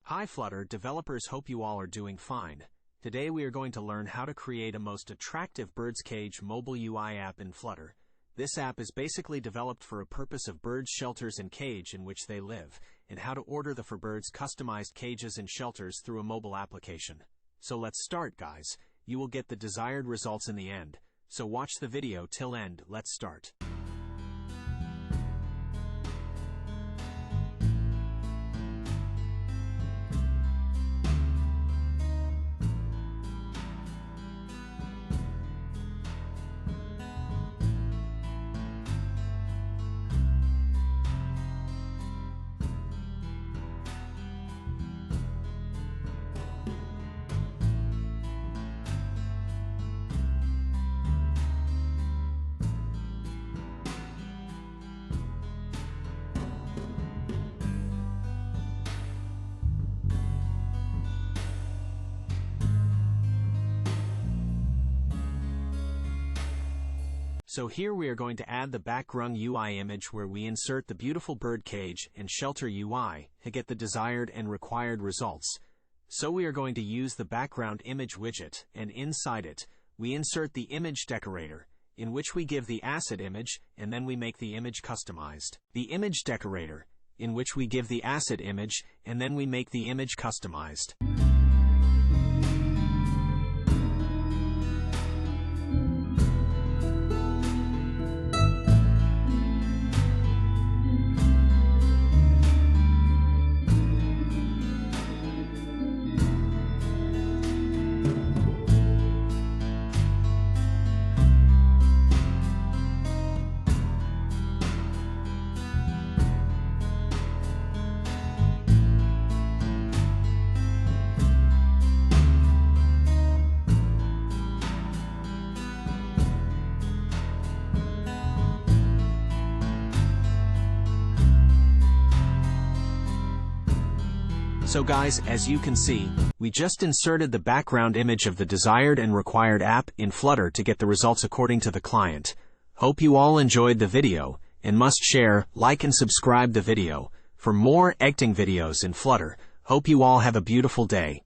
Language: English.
Hi Flutter developers, hope you all are doing fine. Today we are going to learn how to create a most attractive bird's cage mobile UI app in Flutter. This app is basically developed for a purpose of birds' shelters and cage in which they live, and how to order the for birds customized cages and shelters through a mobile application. So let's start, guys. You will get the desired results in the end. So watch the video till end. Let's start. So here we are going to add the background UI image where we insert the beautiful bird cage and shelter UI to get the desired and required results. So we are going to use the background image widget, and inside it, we insert the image decorator, in which we give the asset image and then we make the image customized. The image decorator, in which we give the asset image and then we make the image customized. So guys, as you can see, we just inserted the background image of the desired and required app in Flutter to get the results according to the client. Hope you all enjoyed the video, and must share, like and subscribe the video for more acting videos in Flutter. Hope you all have a beautiful day.